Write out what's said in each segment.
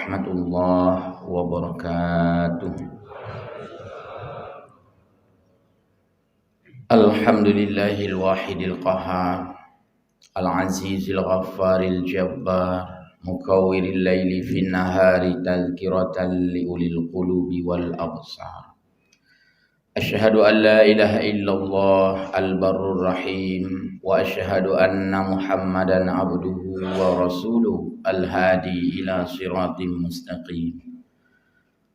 warahmatullahi wabarakatuh. Alhamdulillahil wahidil qahhar, al-azizil ghaffaril jabbar, mukawwiril laili fin nahari tadhkiratan liulil qulubi wal absar. Asyhadu an la ilaha illallah al-barrur rahim wa asyhadu anna Muhammadan abduhu wa rasuluh al-hadi ila siratim mustaqim.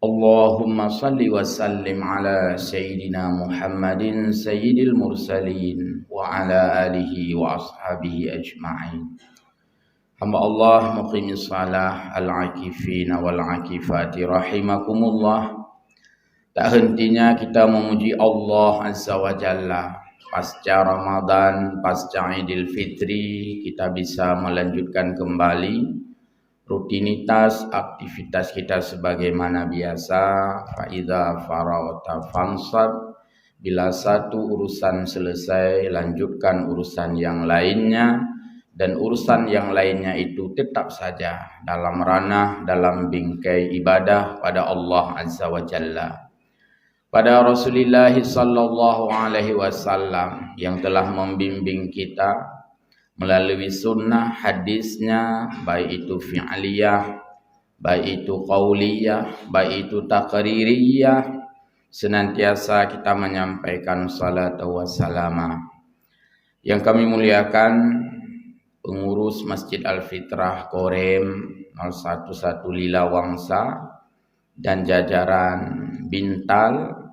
Allahumma salli wa sallim ala sayyidina Muhammadin sayyidil mursalin wa ala alihi wa ashabihi ajma'in. Hamba Allah muqimis salah al-akifina wal-akifati rahimakumullah. Tak hentinya kita memuji Allah Azza wa Jalla. Pasca Ramadan, pasca Idul Fitri, kita bisa melanjutkan kembali rutinitas aktivitas kita sebagaimana biasa. Fa'idha faragta fansab. Bila satu urusan selesai, lanjutkan urusan yang lainnya. Dan urusan yang lainnya itu tetap saja dalam ranah, dalam bingkai ibadah pada Allah Azza wa Jalla, pada Rasulullah sallallahu alaihi wasallam yang telah membimbing kita melalui sunnah hadisnya, baik itu fi'liyah, baik itu qauliyah, baik itu taqririyah, senantiasa kita menyampaikan salatu wassalam. Yang kami muliakan pengurus Masjid Al-Fitrah Korem 011 Lila Wangsa dan jajaran Bintal,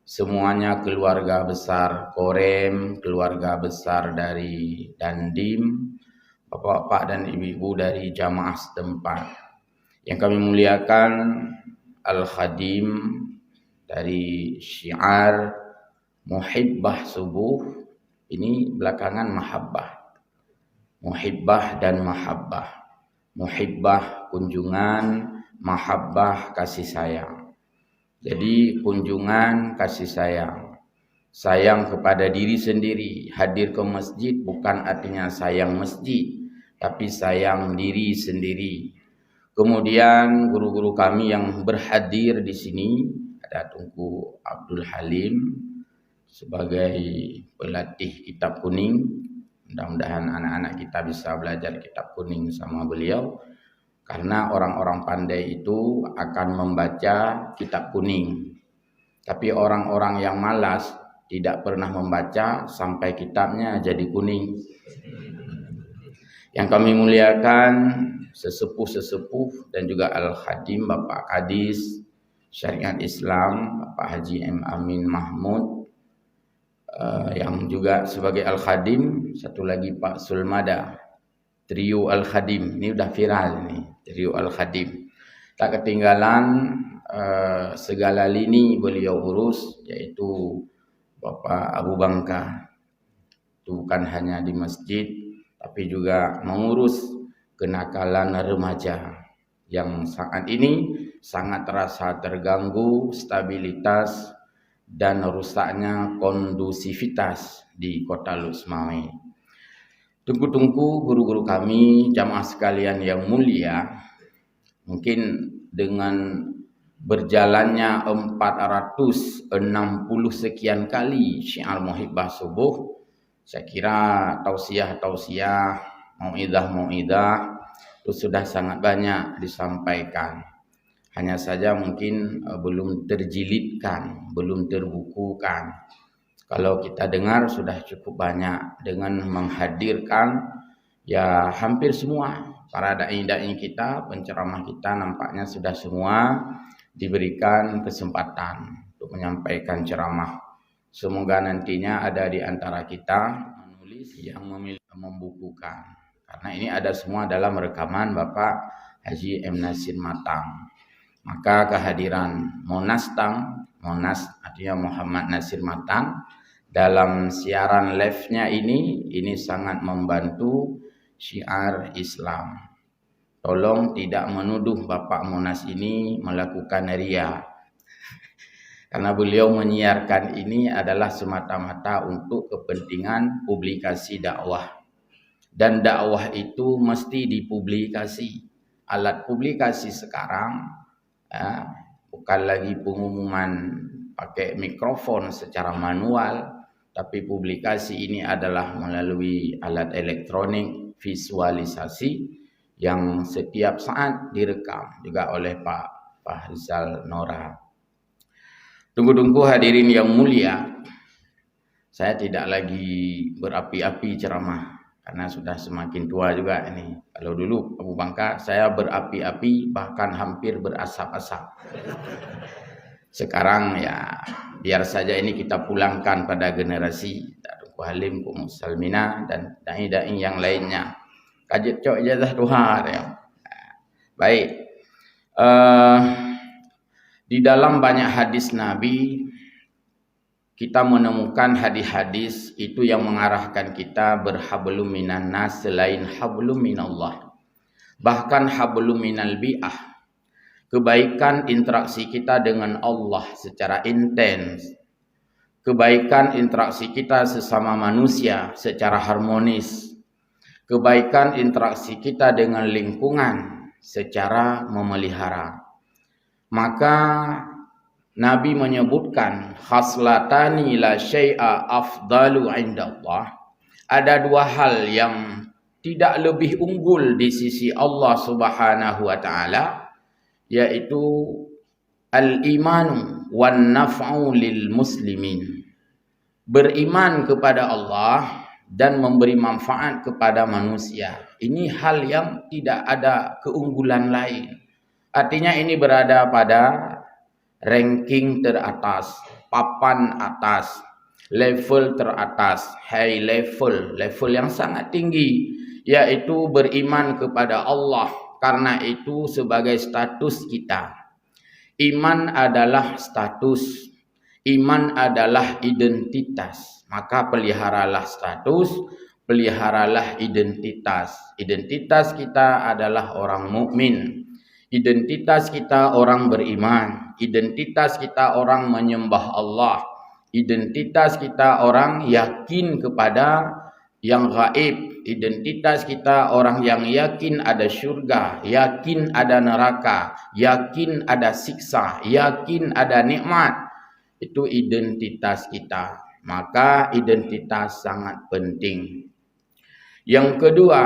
semuanya keluarga besar Korem, keluarga besar dari Dandim, bapak-bapak dan ibu-ibu dari jamaah setempat. Yang kami muliakan Al-Khadim dari syiar Muhibbah Subuh, ini belakangan Mahabbah. Muhibbah dan Mahabbah. Muhibbah kunjungan, Mahabbah kasih sayang. Jadi kunjungan kasih sayang, sayang kepada diri sendiri. Hadir ke masjid bukan artinya sayang masjid, tapi sayang diri sendiri. Kemudian guru-guru kami yang berhadir di sini, ada Tunku Abdul Halim sebagai pelatih kitab kuning. Mudah-mudahan anak-anak kita bisa belajar kitab kuning sama beliau. Karena orang-orang pandai itu akan membaca kitab kuning. Tapi orang-orang yang malas tidak pernah membaca sampai kitabnya jadi kuning. Yang kami muliakan sesepuh-sesepuh dan juga Al-Khadim Bapak Kadis Syariat Islam Bapak Haji M. Amin Mahmud, yang juga sebagai Al-Khadim, satu lagi Pak Sulmada. Trio Al-Khadim, ini udah viral nih, Trio Al-Khadim. Tak ketinggalan segala lini beliau urus, yaitu Bapak Abu Bangka. Itu bukan hanya di masjid, tapi juga mengurus kenakalan remaja yang saat ini sangat terasa terganggu stabilitas dan rusaknya kondusivitas di Kota Lusmawe. Tunggu-tunggu guru-guru kami, jamaah sekalian yang mulia, mungkin dengan berjalannya 460 sekian kali syiar Muhibbah Subuh, saya kira tausiah-tausiah, mau'idah itu sudah sangat banyak disampaikan. Hanya saja mungkin belum terjilidkan, belum terbukukan. Kalau kita dengar sudah cukup banyak dengan menghadirkan ya hampir semua para dai-dai kita, penceramah kita, nampaknya sudah semua diberikan kesempatan untuk menyampaikan ceramah. Semoga nantinya ada di antara kita menulis yang membukukan. Karena ini ada semua dalam rekaman Bapak Haji M. Nasir Matang. Maka kehadiran Monas artinya Muhammad Nasir Matang dalam siaran live-nya ini sangat membantu syiar Islam. Tolong tidak menuduh Bapak Monas ini melakukan ria. Karena beliau menyiarkan ini adalah semata-mata untuk kepentingan publikasi dakwah. Dan dakwah itu mesti dipublikasi. alat publikasi sekarang, bukan lagi pengumuman pakai mikrofon secara manual, tapi publikasi ini adalah melalui alat elektronik visualisasi yang setiap saat direkam juga oleh Pak Rizal Nora. Tunggu-tunggu hadirin yang mulia, saya tidak lagi berapi-api ceramah karena sudah semakin tua juga ini. Kalau dulu Abu Bangka saya berapi-api bahkan hampir berasap-asap. Sekarang ya biar saja ini kita pulangkan pada generasi Datuk Halim, Pak Musalmina dan dai-dai yang lainnya. Kajet cok ijazah Tuhan ya. Baik. Di dalam banyak hadis Nabi kita menemukan hadis-hadis itu yang mengarahkan kita berhablum minan nas selain hablum minallah. Bahkan hablum minal bi'ah. Kebaikan interaksi kita dengan Allah secara intens. Kebaikan interaksi kita sesama manusia secara harmonis. Kebaikan interaksi kita dengan lingkungan secara memelihara. Maka Nabi menyebutkan khaslatani la syai'a afdalu indallah. Ada dua hal yang tidak lebih unggul di sisi Allah Subhanahu wa taala, yaitu al-imanu wan naf'u lil muslimin. Beriman kepada Allah dan memberi manfaat kepada manusia. Ini hal yang tidak ada keunggulan lain. Artinya ini berada pada ranking teratas, papan atas, level teratas, high level, level yang sangat tinggi, yaitu beriman kepada Allah. Karena itu sebagai status kita. Iman adalah status, iman adalah identitas. Maka peliharalah status, peliharalah identitas. Identitas kita adalah orang mukmin. Identitas kita orang beriman. Identitas kita orang menyembah Allah. Identitas kita orang yakin kepada yang gaib. Identitas kita orang yang yakin ada syurga, yakin ada neraka, yakin ada siksa, yakin ada nikmat. Itu identitas kita. Maka identitas sangat penting. Yang kedua,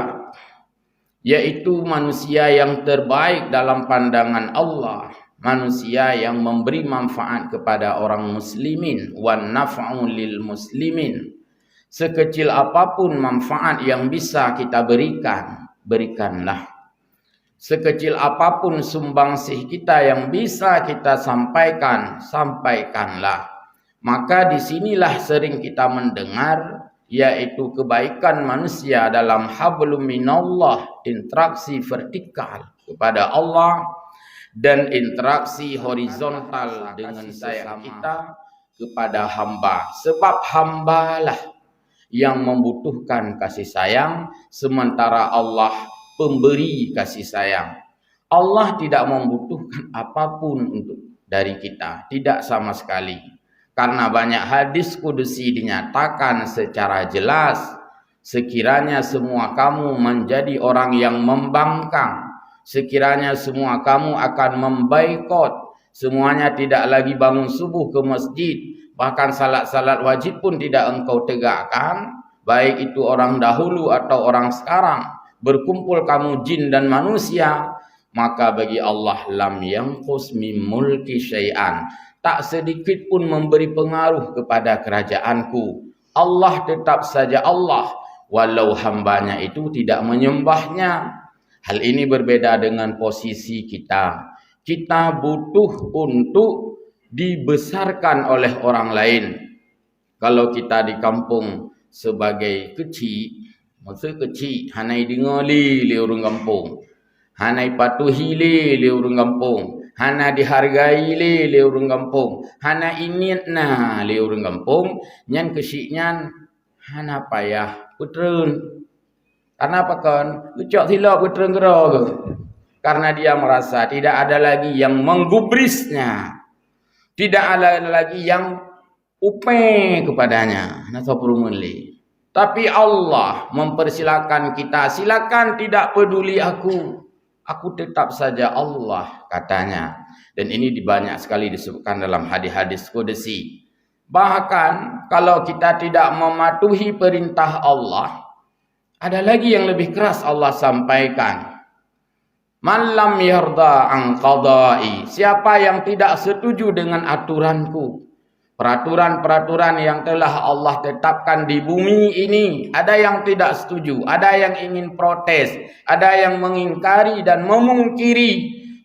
yaitu manusia yang terbaik dalam pandangan Allah, manusia yang memberi manfaat kepada orang muslimin, wan naf'u lil muslimin. Sekecil apapun manfaat yang bisa kita berikan, berikanlah. Sekecil apapun sumbangsih kita yang bisa kita sampaikan, sampaikanlah. Maka disinilah sering kita mendengar, yaitu kebaikan manusia dalam hablum minallah, interaksi vertikal kepada Allah dan interaksi horizontal dengan sayang kita kepada hamba. Sebab hambalah yang membutuhkan kasih sayang, sementara Allah pemberi kasih sayang. Allah tidak membutuhkan apapun dari kita, tidak sama sekali. Karena banyak hadis kudusi dinyatakan secara jelas, sekiranya semua kamu menjadi orang yang membangkang, sekiranya semua kamu akan membaikot, semuanya tidak lagi bangun subuh ke masjid, bahkan salat-salat wajib pun tidak engkau tegakkan, baik itu orang dahulu atau orang sekarang, berkumpul kamu jin dan manusia, maka bagi Allah lam yanqus min mulki syai'an, tak sedikit pun memberi pengaruh kepada kerajaanku. Allah tetap saja Allah, walau hambanya itu tidak menyembahnya. Hal ini berbeda dengan posisi kita. Kita butuh untuk dibesarkan oleh orang lain. Kalau kita di kampung sebagai kecil, masa kecil, hanai dengar li orang kampung. Hanai patuhi li orang kampung. Hana dihargai le orang kampung. Hana init na le orang kampung. Nyan kesiknyan hana payah putreun. Karena apa kan? Ucap silap putreun kera ke? Karena dia merasa tidak ada lagi yang menggubrisnya. Tidak ada lagi yang upe kepadanya. Nasa perumun le. Tapi Allah mempersilakan kita, silakan tidak peduli aku. Aku tetap saja Allah, katanya. Dan ini banyak sekali disebutkan dalam hadis-hadis qudsi. Bahkan kalau kita tidak mematuhi perintah Allah, ada lagi yang lebih keras Allah sampaikan. Man lam yarda an qada'i. Siapa yang tidak setuju dengan aturanku, peraturan-peraturan yang telah Allah tetapkan di bumi ini, ada yang tidak setuju, ada yang ingin protes, ada yang mengingkari dan memungkiri,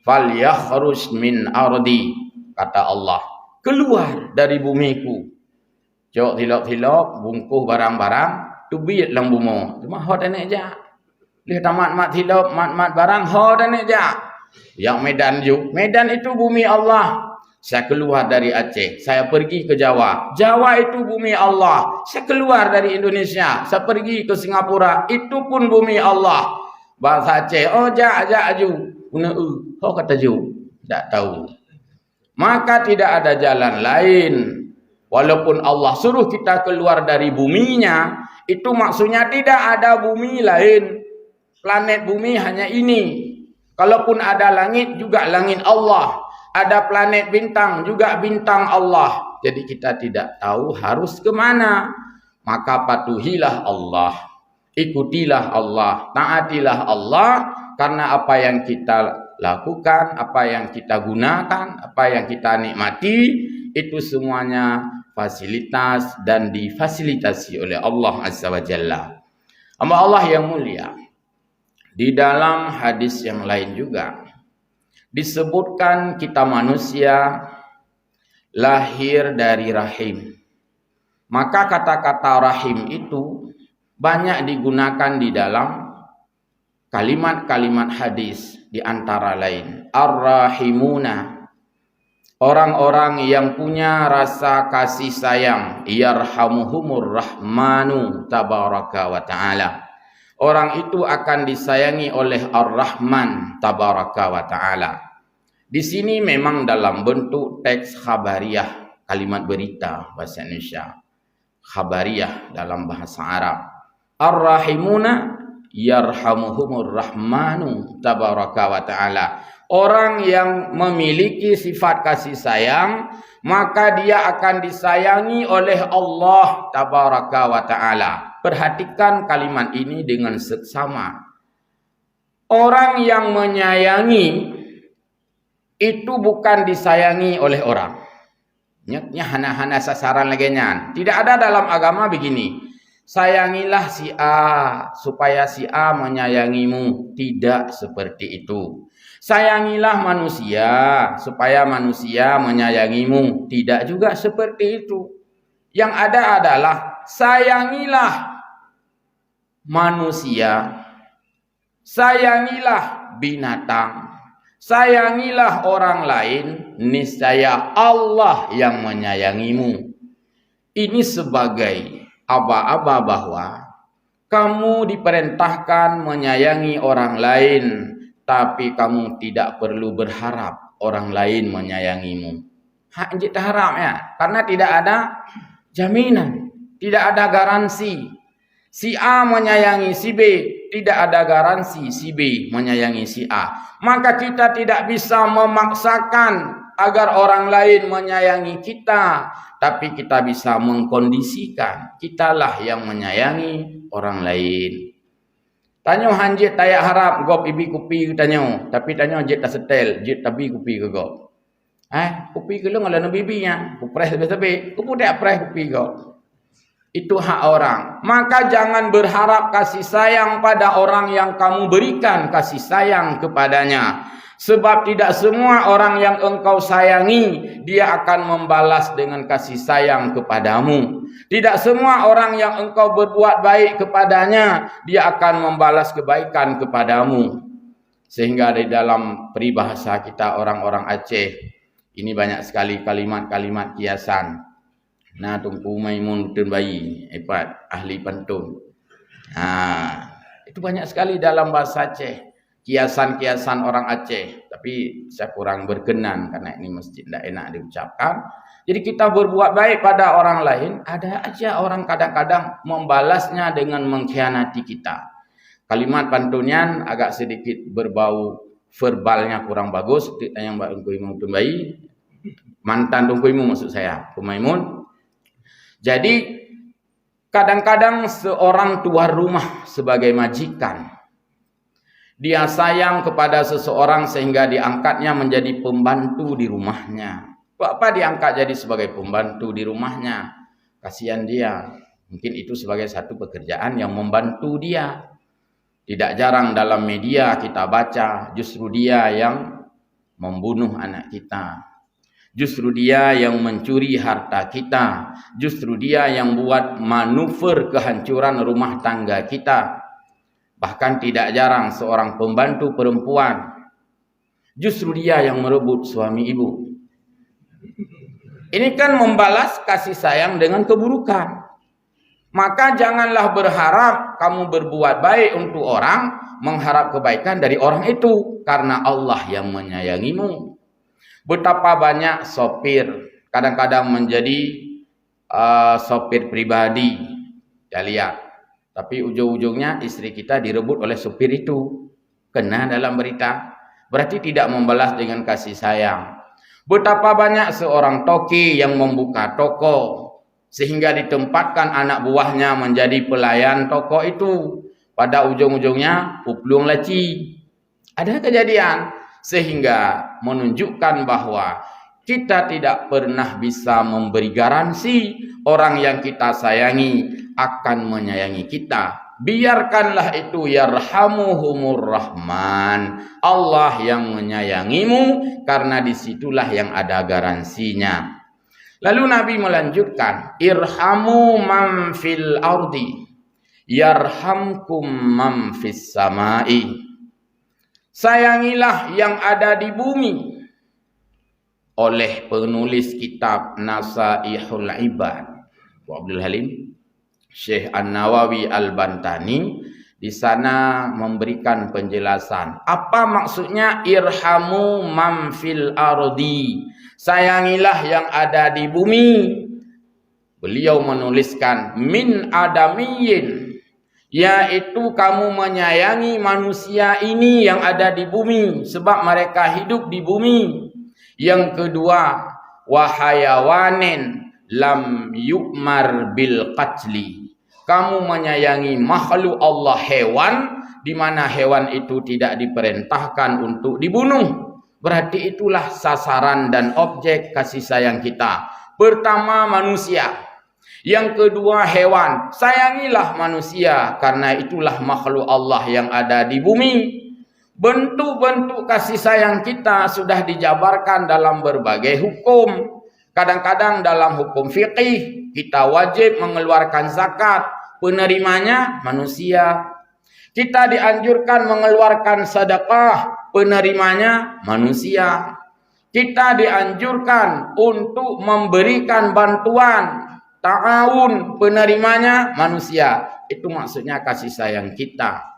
falyakhruj min ardi, kata Allah, keluar dari bumiku. Jok tilok-tilok, bungkuh barang-barang, tubit lang bumo. Cuma hot enek je. Lihat mat tilok, mat barang, hot enek je. Yang Medan juk. Medan itu bumi Allah. Saya keluar dari Aceh, saya pergi ke Jawa. Jawa itu bumi Allah. Saya keluar dari Indonesia, saya pergi ke Singapura. Itu pun bumi Allah. Bahasa Aceh, oh jak ju. Guna oh kata ju. Tak tahu. Maka tidak ada jalan lain. Walaupun Allah suruh kita keluar dari buminya, itu maksudnya tidak ada bumi lain. Planet bumi hanya ini. Kalaupun ada langit, juga langit Allah. Ada planet bintang, juga bintang Allah. Jadi kita tidak tahu harus ke mana. Maka patuhilah Allah. Ikutilah Allah. Taatilah Allah. Karena apa yang kita lakukan, apa yang kita gunakan, apa yang kita nikmati, itu semuanya fasilitas dan difasilitasi oleh Allah Azza wa Jalla. Hamba Allah yang mulia. Di dalam hadis yang lain juga disebutkan kita manusia lahir dari rahim. Maka kata-kata rahim itu banyak digunakan di dalam kalimat-kalimat hadis, di antara lain ar-rahimuna, orang-orang yang punya rasa kasih sayang, yarhamuhumur rahmanu tabaraka wa ta'ala. Orang itu akan disayangi oleh Ar-Rahman tabaraka wa ta'ala. Di sini memang dalam bentuk teks khabariyah, kalimat berita bahasa Indonesia. Khabariyah dalam bahasa Arab. Ar-Rahimuna yarhamuhumur rahmanu tabaraka wa ta'ala. Orang yang memiliki sifat kasih sayang, maka dia akan disayangi oleh Allah tabaraka wa ta'ala. Perhatikan kalimat ini dengan seksama. Orang yang menyayangi itu bukan disayangi oleh orang. Nyaknya hana-hana sasaran lagi nyan. Tidak ada dalam agama begini. Sayangilah si A supaya si A menyayangimu. Tidak seperti itu. Sayangilah manusia supaya manusia menyayangimu. Tidak juga seperti itu. Yang ada adalah sayangilah manusia, sayangilah binatang, sayangilah orang lain, niscaya Allah yang menyayangimu. Ini sebagai aba-aba bahwa kamu diperintahkan menyayangi orang lain, tapi kamu tidak perlu berharap orang lain menyayangimu. Hak kita harap ya, karena tidak ada jaminan, tidak ada garansi. Si A menyayangi si B, tidak ada garansi si B menyayangi si A. Maka kita tidak bisa memaksakan agar orang lain menyayangi kita, tapi kita bisa mengkondisikan kitalah yang menyayangi orang lain. Tanya hanjit tayak harap gop ibi kupi tanya, tapi tanya jet tak setel, jet tabi kupi ke gop. Kupi ke lu ngalah bibinya, ku press sebab-sebab, ku dak press kupi gop. Itu hak orang. Maka jangan berharap kasih sayang pada orang yang kamu berikan kasih sayang kepadanya. Sebab tidak semua orang yang engkau sayangi, dia akan membalas dengan kasih sayang kepadamu. Tidak semua orang yang engkau berbuat baik kepadanya, dia akan membalas kebaikan kepadamu. Sehingga di dalam peribahasa kita orang-orang Aceh, ini banyak sekali kalimat-kalimat kiasan. Nah, tungku maimun tun bayi, hebat ahli pantun. Itu banyak sekali dalam bahasa Aceh. Kiasan-kiasan orang Aceh. Tapi saya kurang berkenan karena ini mesti tidak enak diucapkan. Jadi kita berbuat baik pada orang lain, ada aja orang kadang-kadang membalasnya dengan mengkhianati kita. Kalimat pantunnya agak sedikit berbau verbalnya kurang bagus, yang Mbak Tungku Imun bayi, mantan Tungku Imun maksud saya, Kumaimun. Jadi kadang-kadang seorang tuan rumah sebagai majikan, dia sayang kepada seseorang sehingga diangkatnya menjadi pembantu di rumahnya. Apa diangkat jadi sebagai pembantu di rumahnya? Kasihan dia. Mungkin itu sebagai satu pekerjaan yang membantu dia. Tidak jarang dalam media kita baca justru dia yang membunuh anak kita. Justru dia yang mencuri harta kita. Justru dia yang buat manuver kehancuran rumah tangga kita. Bahkan tidak jarang seorang pembantu perempuan, justru dia yang merebut suami ibu. Ini kan membalas kasih sayang dengan keburukan. Maka janganlah berharap kamu berbuat baik untuk orang, mengharap kebaikan dari orang itu. Karena Allah yang menyayangimu. Betapa banyak sopir kadang-kadang menjadi sopir pribadi. Ya lihat. Tapi ujung-ujungnya istri kita direbut oleh sopir itu. Kena dalam berita. Berarti tidak membalas dengan kasih sayang. Betapa banyak seorang toki yang membuka toko sehingga ditempatkan anak buahnya menjadi pelayan toko itu. Pada ujung-ujungnya puplung laci. Ada kejadian sehingga menunjukkan bahwa kita tidak pernah bisa memberi garansi orang yang kita sayangi akan menyayangi kita. Biarkanlah itu yarhamuhumur rahman. Allah yang menyayangimu karena disitulah yang ada garansinya. Lalu Nabi melanjutkan, irhamu man fil ardi yarhamkum man fis samai. Sayangilah yang ada di bumi. Oleh penulis kitab Nasaihul Ibad, Abdul Halim Syekh An-Nawawi Al-Bantani di sana memberikan penjelasan. Apa maksudnya irhamu man fil ardi? Sayangilah yang ada di bumi. Beliau menuliskan min adamiyin, yaitu kamu menyayangi manusia ini yang ada di bumi sebab mereka hidup di bumi. Yang kedua, wahayawanin lam yu'mar bil qatli. Kamu menyayangi makhluk Allah hewan di mana hewan itu tidak diperintahkan untuk dibunuh. Berarti itulah sasaran dan objek kasih sayang kita. Pertama manusia. Yang kedua hewan. Sayangilah manusia karena itulah makhluk Allah yang ada di bumi. Bentuk-bentuk kasih sayang kita sudah dijabarkan dalam berbagai hukum. Kadang-kadang dalam hukum fiqih kita wajib mengeluarkan zakat. Penerimanya manusia. Kita dianjurkan mengeluarkan sedekah. Penerimanya manusia. Kita dianjurkan untuk memberikan bantuan, ta'awun, penerimanya manusia. Itu maksudnya kasih sayang kita.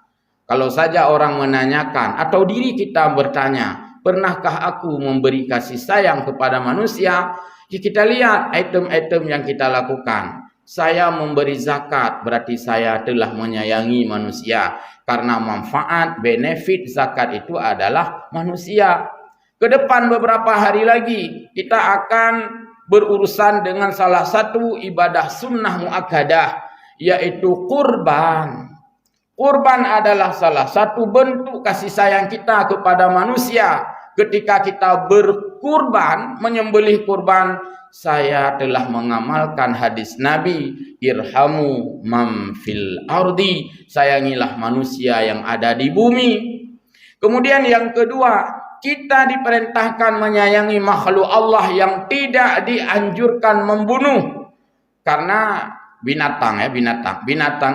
Kalau saja orang menanyakan atau diri kita bertanya, pernahkah aku memberi kasih sayang kepada manusia? Ya, kita lihat item-item yang kita lakukan. Saya memberi zakat, berarti saya telah menyayangi manusia. Karena manfaat, benefit zakat itu adalah manusia. Ke depan beberapa hari lagi, kita akan berurusan dengan salah satu ibadah sunnah muakkadah, yaitu kurban. Kurban adalah salah satu bentuk kasih sayang kita kepada manusia. Ketika kita berkurban, menyembelih kurban, saya telah mengamalkan hadis Nabi, irhamu man fil ardi, sayangilah manusia yang ada di bumi. Kemudian yang kedua, kita diperintahkan menyayangi makhluk Allah yang tidak dianjurkan membunuh. Karena binatang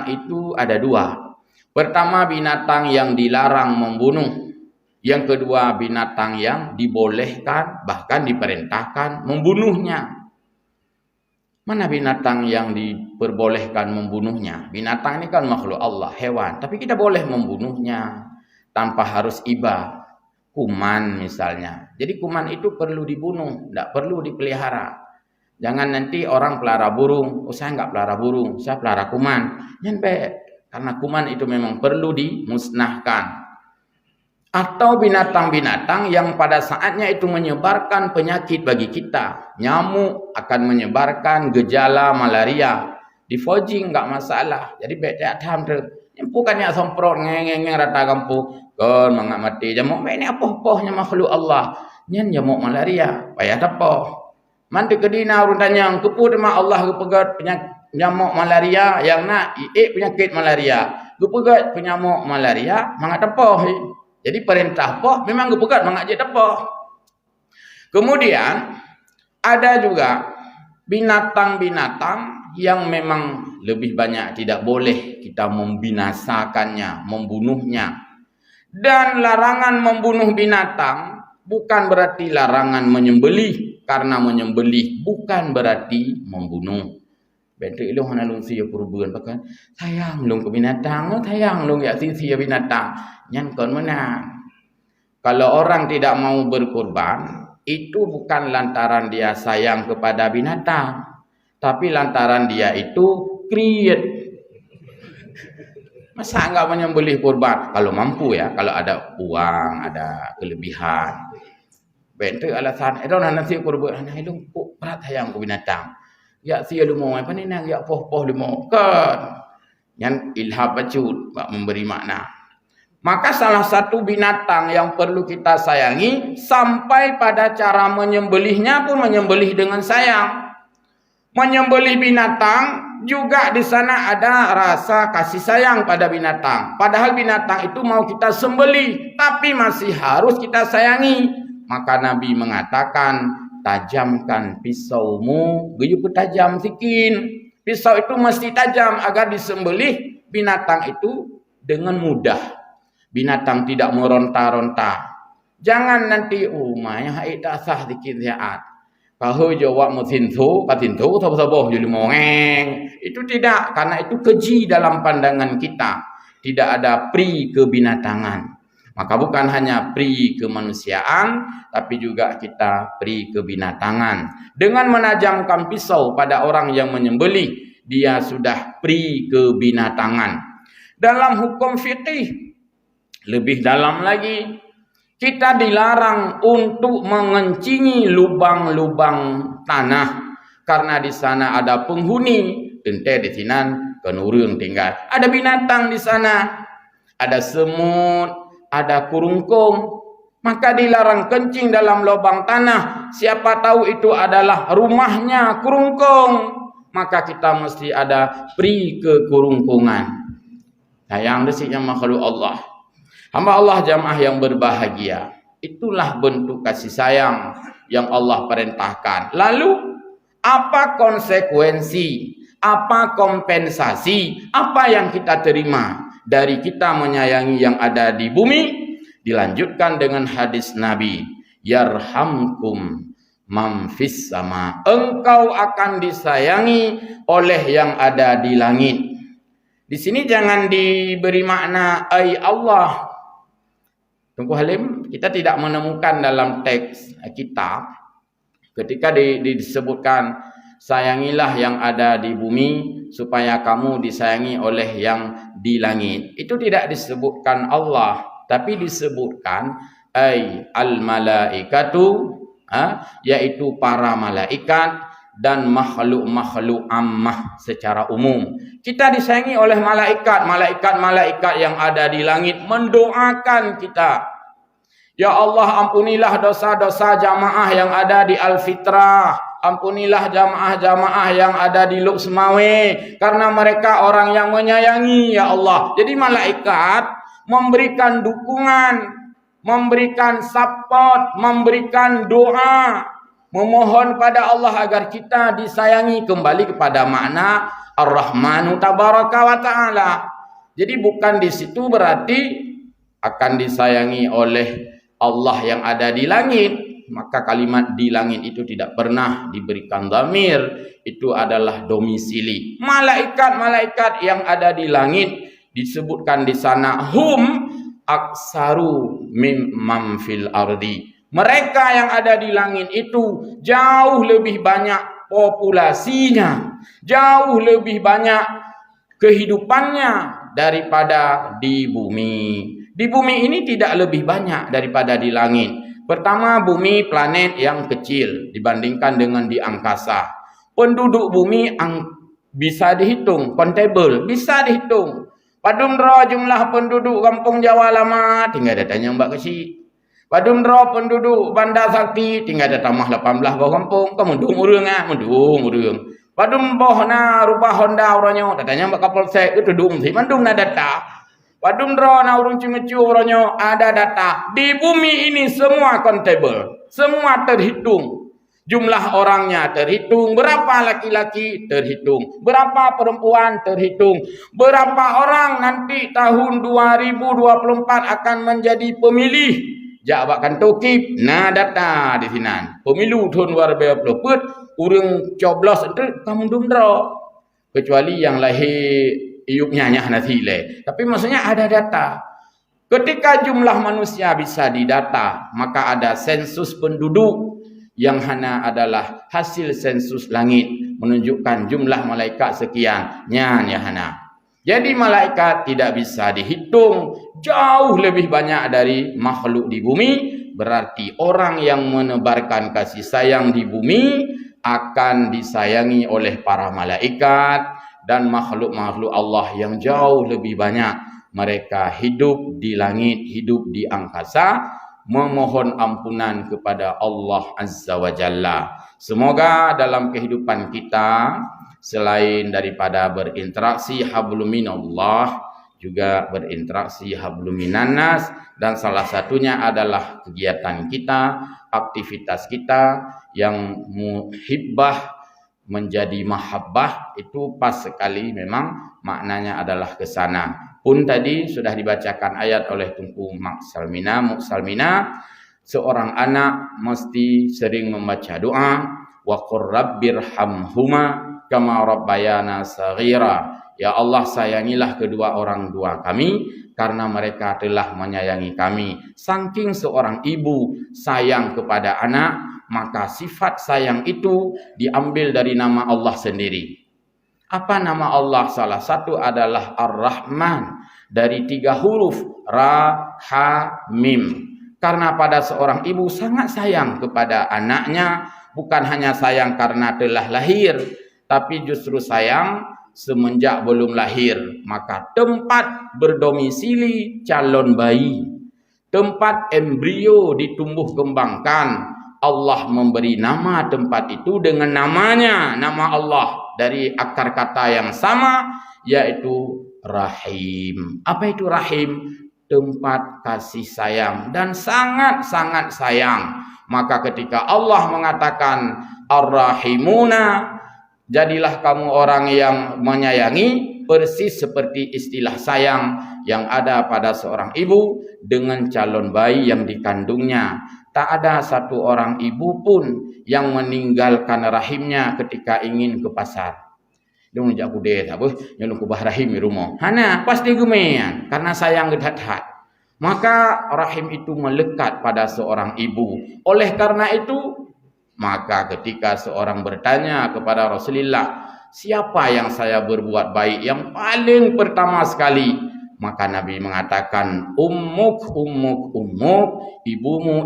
itu ada dua. Pertama, binatang yang dilarang membunuh. Yang kedua, binatang yang dibolehkan bahkan diperintahkan membunuhnya. Mana binatang yang diperbolehkan membunuhnya? Binatang ini kan makhluk Allah, hewan. Tapi kita boleh membunuhnya tanpa harus iba. Kuman misalnya. Jadi kuman itu perlu dibunuh, tidak perlu dipelihara. Jangan nanti orang pelihara burung. Oh, saya enggak pelihara burung, saya pelihara kuman. Nyampe. Karena kuman itu memang perlu dimusnahkan. Atau binatang-binatang yang pada saatnya itu menyebarkan penyakit bagi kita. Nyamuk akan menyebarkan gejala malaria. Di Fojing enggak masalah. Jadi bedak tham tu. Bukannya semprot ngeng rata kampung. Kon mangat mati jamuk ini apa-apanya makhluk Allah. Nyen jamuk malaria. Payah tepoh. Mandi kedina urun tanyang keput mak Allah kepegat penyakit nyamuk malaria yang nak penyakit malaria. Kepegat penyamuk malaria mangat tepoh. Jadi perintah poh memang gepegat mengajak tepoh. Kemudian ada juga binatang-binatang yang memang lebih banyak tidak boleh kita membinasakannya, membunuhnya. Dan larangan membunuh binatang bukan berarti larangan menyembelih, karena menyembelih bukan berarti membunuh. Bentuk ilmu hana lung sia kurban pakan sayang lung ke binatang, sayang lung ya sia binatang. Nyan kon menang. Kalau orang tidak mau berkurban, itu bukan lantaran dia sayang kepada binatang, tapi lantaran dia itu create. Masa enggak menyembelih kurban? Kalau mampu ya, kalau ada uang, ada kelebihan. Bentuk alasan, nasi kurban, lung berat sayang ke binatang. Ya sia lumo apa ni nang ya poh lumo kan. Yang ilham bacut memberi makna. Maka salah satu binatang yang perlu kita sayangi sampai pada cara menyembelihnya pun menyembelih dengan sayang. Menyembelih binatang juga di sana ada rasa kasih sayang pada binatang. Padahal binatang itu mau kita sembelih tapi masih harus kita sayangi. Maka Nabi mengatakan, tajamkan pisaumu, geyu tajam sikin. Pisau itu mesti tajam agar disembelih binatang itu dengan mudah. Binatang tidak meronta-ronta. Jangan nanti umay hai tak sah dikit sehat. Kalau jawab mutintu, patintu saboh-saboh jadi mongeng. Itu tidak, karena itu keji dalam pandangan kita. Tidak ada pri kebinatangan. Maka bukan hanya pri kemanusiaan, tapi juga kita pri kebinatangan. Dengan menajamkan pisau pada orang yang menyembelih, dia sudah pri kebinatangan. Dalam hukum fikih, lebih dalam lagi, kita dilarang untuk mengencingi lubang-lubang tanah. Karena di sana ada penghuni, tente di sinan, kenurung tinggal. Ada binatang di sana, ada semut, ada kurungkung, maka dilarang kencing dalam lubang tanah. Siapa tahu itu adalah rumahnya kurungkung, maka kita mesti ada pri ke kurungkungan. Sayang desiknya makhluk Allah. Hamba Allah jamaah yang berbahagia. Itulah bentuk kasih sayang yang Allah perintahkan. Lalu apa konsekuensi, apa kompensasi, apa yang kita terima dari kita menyayangi yang ada di bumi? Dilanjutkan dengan hadis Nabi, yarhamkum man fis sama. Engkau akan disayangi oleh yang ada di langit. Di sini jangan diberi makna ai Allah. Tunggu Halim, kita tidak menemukan dalam teks kita ketika disebutkan sayangilah yang ada di bumi supaya kamu disayangi oleh yang di langit. Itu tidak disebutkan Allah, tapi disebutkan ay al-malaikatu, yaitu para malaikat dan makhluk-makhluk ammah secara umum. Kita disayangi oleh malaikat, malaikat-malaikat yang ada di langit mendoakan kita. Ya Allah, ampunilah dosa-dosa jamaah yang ada di Al-Fitrah. Ampunilah jamaah-jamaah yang ada di Luk Semawe, karena mereka orang yang menyayangi ya Allah. Jadi malaikat memberikan dukungan, memberikan support, memberikan doa, memohon pada Allah agar kita disayangi, kembali kepada makna Ar-Rahmanu Tabaraka wa Ta'ala. Jadi bukan di situ berarti akan disayangi oleh Allah yang ada di langit. Maka kalimat di langit itu tidak pernah diberikan dhamir. Itu adalah domisili. Malaikat-malaikat yang ada di langit disebutkan di sana hum aksaru mimman fil ardi. Mereka yang ada di langit itu jauh lebih banyak populasinya, jauh lebih banyak kehidupannya daripada di bumi. Di bumi ini tidak lebih banyak daripada di langit. Pertama, bumi planet yang kecil dibandingkan dengan di angkasa. Penduduk bumi bisa dihitung, countable, bisa dihitung. Padumdra jumlah penduduk kampung Jawa lama, tinggal datanya mbak kecil. Padumdra penduduk Bandar Sakti, tinggal ada tambah 18 bawah kampung. Mendung urang. Padum bohna rupa Honda oronyo, datanya mbak Kapolsek itu dudung sih, mendung na data. Padumdra na urung cimecu oronyo, ada data. Di bumi ini semua countable, semua terhitung. Jumlah orangnya terhitung, berapa laki-laki terhitung, berapa perempuan terhitung, berapa orang nanti tahun 2024 akan menjadi pemilih. Jawaban tokip, nah data di sini. Pemilu tahun 2024, urang coblos itu kamu dumdra. Kecuali yang lahir iuknya nanti le. Tapi maksudnya ada data. Ketika jumlah manusia bisa didata, maka ada sensus penduduk yang hanya adalah hasil sensus langit menunjukkan jumlah malaikat sekian ya hana. Jadi malaikat tidak bisa dihitung, jauh lebih banyak dari makhluk di bumi. Berarti orang yang menebarkan kasih sayang di bumi akan disayangi oleh para malaikat dan makhluk-makhluk Allah yang jauh lebih banyak. Mereka hidup di langit, hidup di angkasa, memohon ampunan kepada Allah Azza wa Jalla. Semoga dalam kehidupan kita, selain daripada berinteraksi hablum minallah, juga berinteraksi hablum minannas, dan salah satunya adalah kegiatan kita, aktivitas kita yang muhibbah menjadi mahabbah, itu pas sekali memang maknanya adalah ke sana. Pun tadi sudah dibacakan ayat oleh Tunku Muksalmina, seorang anak mesti sering membaca doa, wa qur rabbirhamhuma kama rabbayana saghira. Ya Allah, sayangilah kedua orang tua kami karena mereka telah menyayangi kami. Saking seorang ibu sayang kepada anak, maka sifat sayang itu diambil dari nama Allah sendiri. Apa nama Allah? Salah satu adalah Ar-Rahman, dari 3 huruf Ra, Ha, Mim. Karena pada seorang ibu sangat sayang kepada anaknya, bukan hanya sayang karena telah lahir, tapi justru sayang semenjak belum lahir. Maka tempat berdomisili calon bayi, tempat embrio ditumbuh kembangkan, Allah memberi nama tempat itu dengan namanya, nama Allah, dari akar kata yang sama, yaitu Rahim. Apa itu Rahim? Tempat kasih sayang dan sangat-sangat sayang. Maka ketika Allah mengatakan Ar-Rahimuna, jadilah kamu orang yang menyayangi, persis seperti istilah sayang yang ada pada seorang ibu dengan calon bayi yang dikandungnya. Tak ada satu orang ibu pun yang meninggalkan rahimnya ketika ingin ke pasar. Dia menjak kudet apa? Nyolong kubah rahim di rumah. Hana pasti gemean karena sayang gedat-hat. Maka rahim itu melekat pada seorang ibu. Oleh karena itu, maka ketika seorang bertanya kepada Rasulullah, siapa yang saya berbuat baik yang paling pertama sekali? Maka Nabi mengatakan, ummuk, ibumu.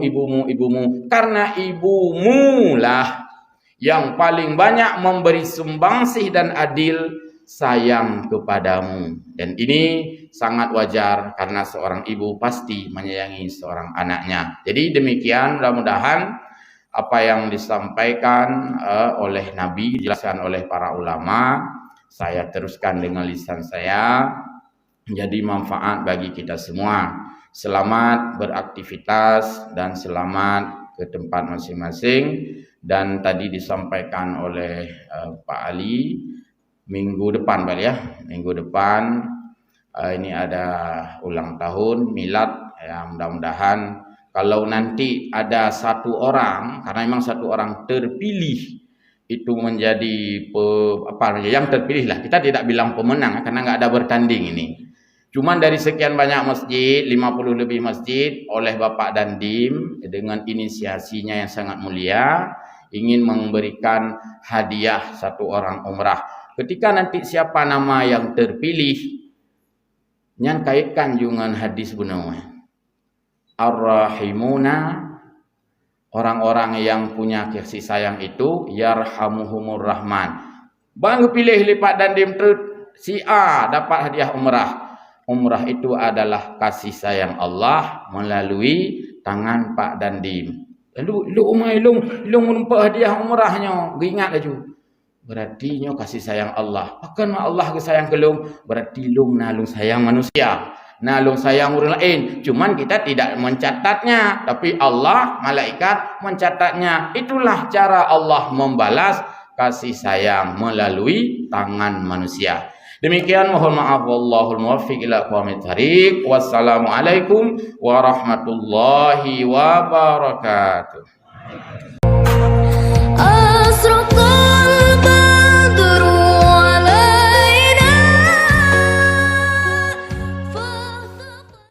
Karena ibumu lah yang paling banyak memberi sumbangsih dan adil sayang kepadamu. Dan ini sangat wajar karena seorang ibu pasti menyayangi seorang anaknya. Jadi demikian, mudah-mudahan apa yang disampaikan oleh Nabi, dijelaskan oleh para ulama, saya teruskan dengan lisan saya, menjadi manfaat bagi kita semua. Selamat beraktivitas dan selamat ke tempat masing-masing. Dan tadi disampaikan oleh Pak Ali, minggu depan Pak ya, minggu depan ini ada ulang tahun milad ya. Mudah-mudahan kalau nanti ada satu orang, karena memang satu orang terpilih itu menjadi yang terpilih lah, kita tidak bilang pemenang karena nggak ada bertanding ini. Cuman dari sekian banyak masjid, 50 lebih masjid, oleh Bapak Dandim dengan inisiasinya yang sangat mulia, ingin memberikan hadiah satu orang umrah. Ketika nanti siapa nama yang terpilih, Nyan kaitkan dengan hadis benar. Ar-rahimuna, orang-orang yang punya kasih sayang itu yarhamuhumur rahman. Bang pilih lipat dan si A dapat hadiah umrah. Umrah itu adalah kasih sayang Allah melalui tangan Pak Dandim. Lalu lu menumpak hadiah umrahnya, ingat laju. Berarti nyo kasih sayang Allah. Akan Allah ke sayang kelung, berarti lu nalung sayang manusia. Nalung sayang orang lain. Cuman kita tidak mencatatnya, tapi Allah, malaikat mencatatnya. Itulah cara Allah membalas kasih sayang melalui tangan manusia. Demikian, mohon maaf, wallahul muwaffiq ila aqwamit thariq. Wassalamualaikum warahmatullahi wabarakatuh.